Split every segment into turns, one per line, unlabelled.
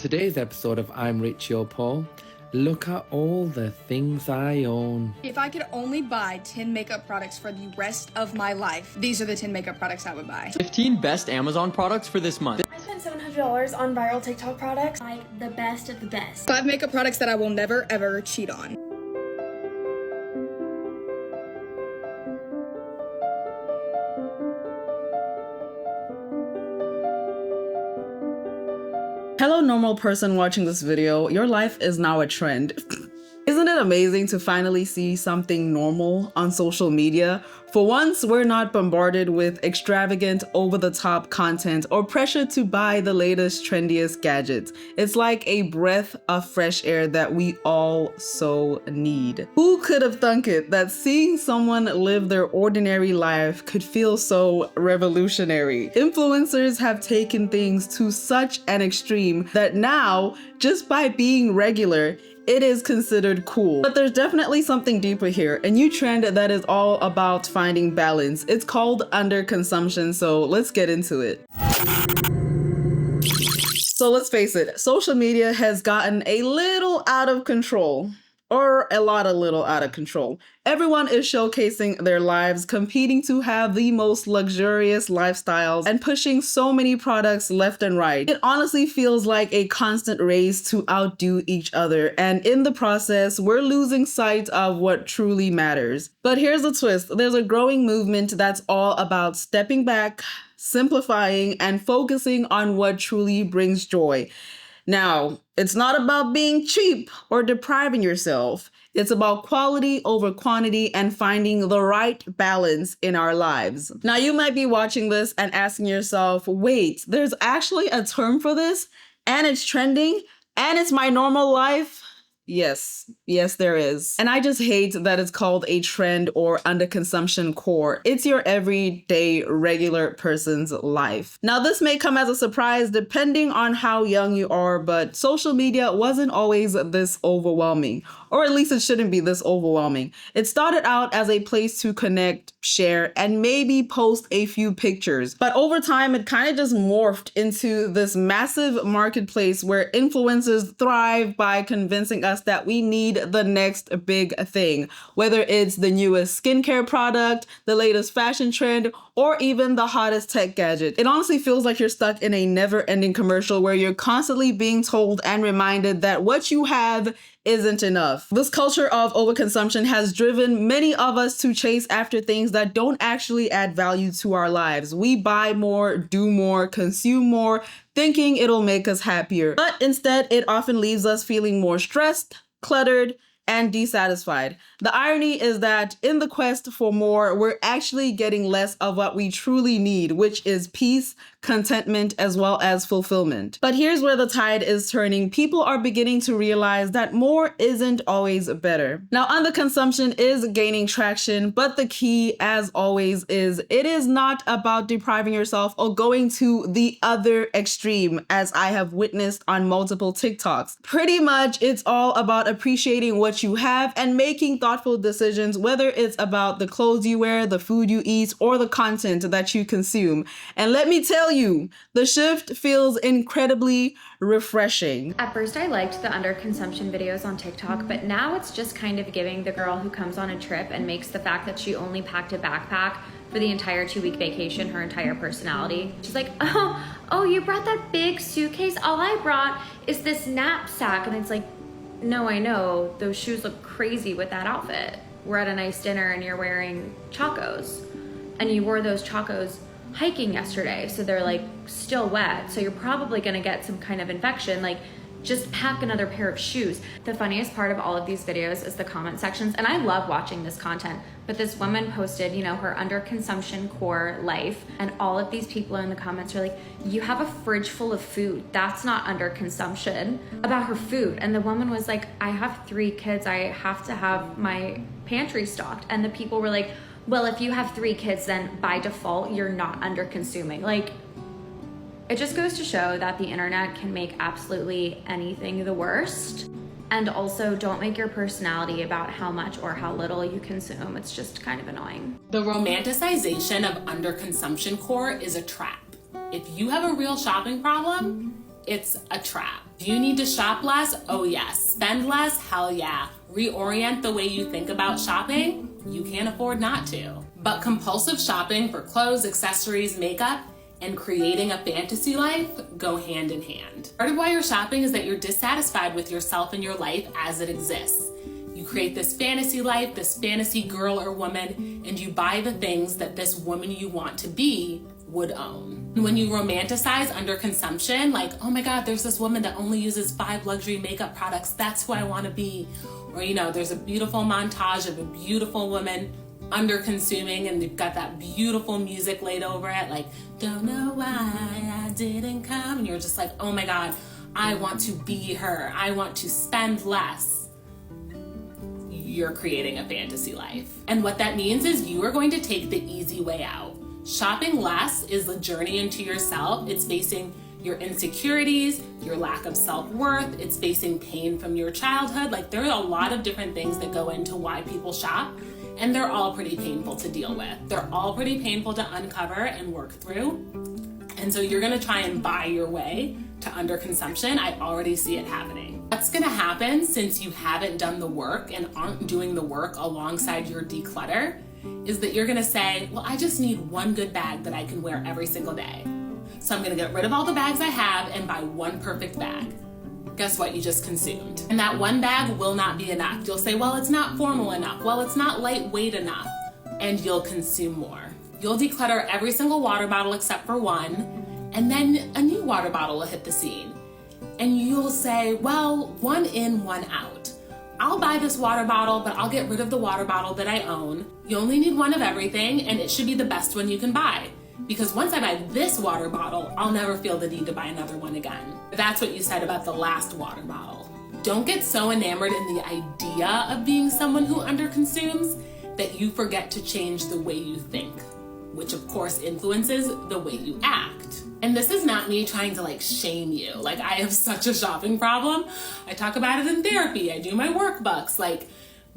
On today's episode of I'm Rich, You're Poor, look at all the things I own.
If I could only buy 10 makeup products for the rest of my life, these are the 10 makeup products I would buy.
15 best Amazon products for this month.
I spent $700 on viral TikTok products, like the best of the best.
5 makeup products that I will never ever cheat on.
Hello, normal person watching this video. Your life is now a trend. Isn't it amazing to finally see something normal on social media? For once, we're not bombarded with extravagant, over-the-top content or pressure to buy the latest, trendiest gadgets. It's like a breath of fresh air that we all so need. Who could have thunk it that seeing someone live their ordinary life could feel so revolutionary? Influencers have taken things to such an extreme that now, just by being regular, it is considered cool. But there's definitely something deeper here, a new trend that is all about finding balance. It's called underconsumption, so let's get into it. So let's face it, social media has gotten a little out of control. Or a little out of control. Everyone is showcasing their lives, competing to have the most luxurious lifestyles, and pushing so many products left and right. It honestly feels like a constant race to outdo each other, and in the process, we're losing sight of what truly matters. But here's the twist. There's a growing movement that's all about stepping back, simplifying, and focusing on what truly brings joy. Now, it's not about being cheap or depriving yourself. It's about quality over quantity and finding the right balance in our lives. Now, you might be watching this and asking yourself, wait, there's actually a term for this? And it's trending? And it's my normal life? Yes, there is. And I just hate that it's called a trend or underconsumption core. It's your everyday, regular person's life. Now, this may come as a surprise depending on how young you are, but social media wasn't always this overwhelming, or at least it shouldn't be this overwhelming. It started out as a place to connect, share, and maybe post a few pictures. But over time, it kind of just morphed into this massive marketplace where influencers thrive by convincing us that we need the next big thing, whether it's the newest skincare product, the latest fashion trend, or even the hottest tech gadget. It honestly feels like you're stuck in a never-ending commercial where you're constantly being told and reminded that what you have isn't enough. This culture of overconsumption has driven many of us to chase after things that don't actually add value to our lives. We buy more, do more, consume more, thinking it'll make us happier. But instead, it often leaves us feeling more stressed, cluttered, and dissatisfied. The irony is that in the quest for more, we're actually getting less of what we truly need, which is peace, contentment, as well as fulfillment. But here's where the tide is turning. People are beginning to realize that more isn't always better. Now, underconsumption is gaining traction, but the key, as always, is it is not about depriving yourself or going to the other extreme, as I have witnessed on multiple TikToks. Pretty much, it's all about appreciating what you have and making thoughtful decisions, whether it's about the clothes you wear, the food you eat, or the content that you consume. And let me tell you, the shift feels incredibly refreshing.
At first I liked the underconsumption videos on TikTok, but now it's just kind of giving the girl who comes on a trip and makes the fact that she only packed a backpack for the entire 2-week vacation her entire personality. She's like, oh, you brought that big suitcase? All I brought is this knapsack. And it's like, no, I know, those shoes look crazy with that outfit. We're at a nice dinner and you're wearing chacos, and you wore those chacos hiking yesterday, so they're like still wet, so you're probably gonna get some kind of infection. Like, just pack another pair of shoes. The funniest part of all of these videos is the comment sections, and I love watching this content, but this woman posted, her underconsumption core life, and all of these people in the comments are like, you have a fridge full of food. That's not underconsumption. About her food. And the woman was like, I have 3 kids. I have to have my pantry stocked. And the people were like, well, if you have 3 kids, then by default, you're not underconsuming. Like, it just goes to show that the internet can make absolutely anything the worst. And also, don't make your personality about how much or how little you consume. It's just kind of annoying.
The romanticization of underconsumption core is a trap. If you have a real shopping problem, it's a trap. Do you need to shop less? Oh yes. Spend less? Hell yeah. Reorient the way you think about shopping? You can't afford not to. But compulsive shopping for clothes, accessories, makeup, and creating a fantasy life go hand in hand. Part of why you're shopping is that you're dissatisfied with yourself and your life as it exists. You create this fantasy life, this fantasy girl or woman, and you buy the things that this woman you want to be would own. When you romanticize underconsumption, like, oh my God, there's this woman that only uses 5 luxury makeup products, that's who I want to be. Or, there's a beautiful montage of a beautiful woman under consuming, and they've got that beautiful music laid over it, like, don't know why I didn't come, and you're just like, oh my God, I want to be her, I want to spend less. You're creating a fantasy life. And what that means is you are going to take the easy way out. Shopping less is a journey into yourself. It's facing your insecurities, your lack of self-worth, it's facing pain from your childhood. Like, there are a lot of different things that go into why people shop, and they're all pretty painful to deal with. They're all pretty painful to uncover and work through. And so you're gonna try and buy your way to underconsumption. I already see it happening. What's gonna happen since you haven't done the work and aren't doing the work alongside your declutter is that you're gonna say, well, I just need one good bag that I can wear every single day. So I'm gonna get rid of all the bags I have and buy one perfect bag. Guess what? You just consumed. And that one bag will not be enough. You'll say, well, it's not formal enough. Well, it's not lightweight enough. And you'll consume more. You'll declutter every single water bottle except for one, and then a new water bottle will hit the scene. And you'll say, well, one in, one out. I'll buy this water bottle, but I'll get rid of the water bottle that I own. You only need one of everything, and it should be the best one you can buy. Because once I buy this water bottle, I'll never feel the need to buy another one again. That's what you said about the last water bottle. Don't get so enamored in the idea of being someone who underconsumes that you forget to change the way you think, which of course influences the way you act. And this is not me trying to shame you. I have such a shopping problem. I talk about it in therapy. I do my workbooks.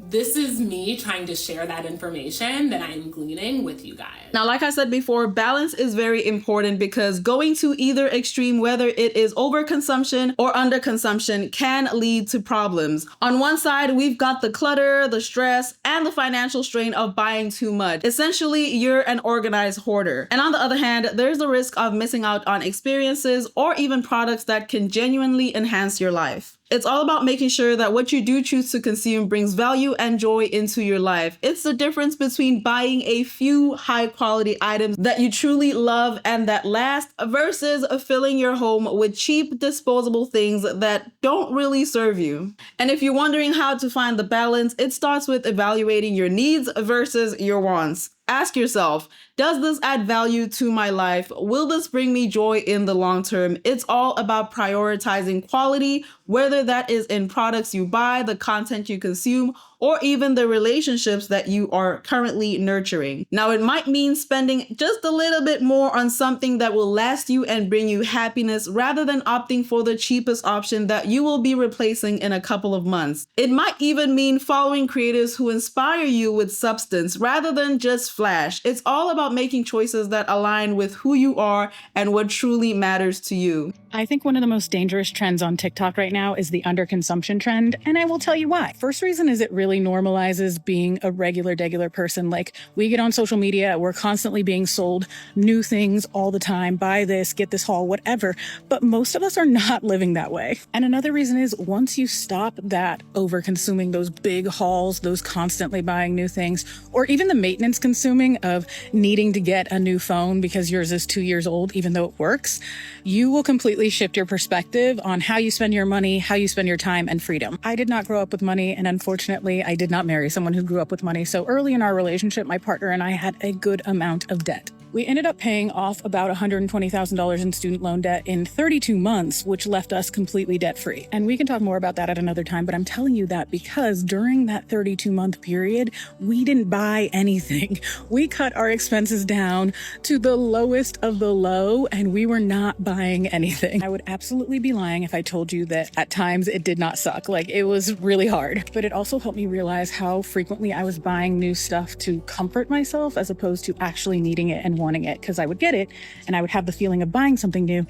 This is me trying to share that information that I'm gleaning with you guys.
Now, like I said before, balance is very important because going to either extreme, whether it is overconsumption or underconsumption, can lead to problems. On one side, we've got the clutter, the stress, and the financial strain of buying too much. Essentially, you're an organized hoarder. And on the other hand, there's the risk of missing out on experiences or even products that can genuinely enhance your life. It's all about making sure that what you do choose to consume brings value and joy into your life. It's the difference between buying a few high-quality items that you truly love and that last versus filling your home with cheap, disposable things that don't really serve you. And if you're wondering how to find the balance, it starts with evaluating your needs versus your wants. Ask yourself, does this add value to my life? Will this bring me joy in the long term? It's all about prioritizing quality, whether that is in products you buy, the content you consume, or even the relationships that you are currently nurturing. Now, it might mean spending just a little bit more on something that will last you and bring you happiness rather than opting for the cheapest option that you will be replacing in a couple of months. It might even mean following creators who inspire you with substance rather than just flash. It's all about making choices that align with who you are and what truly matters to you.
I think one of the most dangerous trends on TikTok right now is the underconsumption trend, and I will tell you why. First reason is it really normalizes being a regular person. We get on social media, we're constantly being sold new things all the time, buy this, get this haul, whatever, but most of us are not living that way. And another reason is once you stop that over-consuming, those big hauls, those constantly buying new things, or even the maintenance consuming of needing to get a new phone because yours is 2 years old, even though it works, you will completely shift your perspective on how you spend your money, how you spend your time and freedom. I did not grow up with money, and unfortunately, I did not marry someone who grew up with money. So early in our relationship, my partner and I had a good amount of debt. We ended up paying off about $120,000 in student loan debt in 32 months, which left us completely debt-free. And we can talk more about that at another time, but I'm telling you that because during that 32-month period, we didn't buy anything. We cut our expenses down to the lowest of the low, and we were not buying anything. I would absolutely be lying if I told you that at times it did not suck. It was really hard. But it also helped me realize how frequently I was buying new stuff to comfort myself as opposed to actually needing it and wanting it, because I would get it and I would have the feeling of buying something new,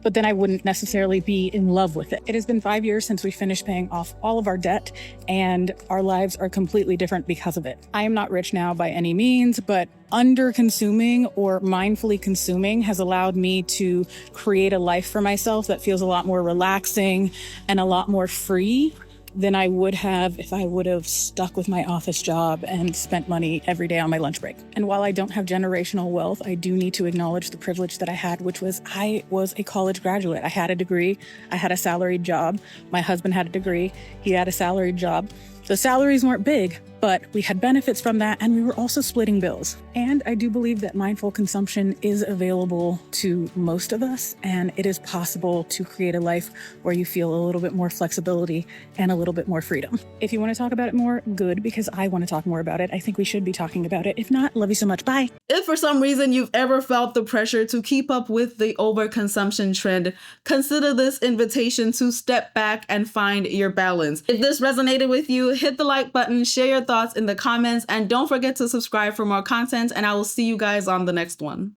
but then I wouldn't necessarily be in love with it. It has been 5 years since we finished paying off all of our debt, and our lives are completely different because of it. I am not rich now by any means, but under consuming or mindfully consuming has allowed me to create a life for myself that feels a lot more relaxing and a lot more free than I would have if I would have stuck with my office job and spent money every day on my lunch break. And while I don't have generational wealth, I do need to acknowledge the privilege that I had, which was I was a college graduate. I had a degree. I had a salaried job. My husband had a degree. He had a salaried job. The salaries weren't big, but we had benefits from that, and we were also splitting bills. And I do believe that mindful consumption is available to most of us, and it is possible to create a life where you feel a little bit more flexibility and a little bit more freedom. If you want to talk about it more, good, because I want to talk more about it. I think we should be talking about it. If not, love you so much. Bye.
If for some reason you've ever felt the pressure to keep up with the overconsumption trend, consider this invitation to step back and find your balance. If this resonated with you, hit the like button, share your thoughts in the comments, and don't forget to subscribe for more content, and I will see you guys on the next one.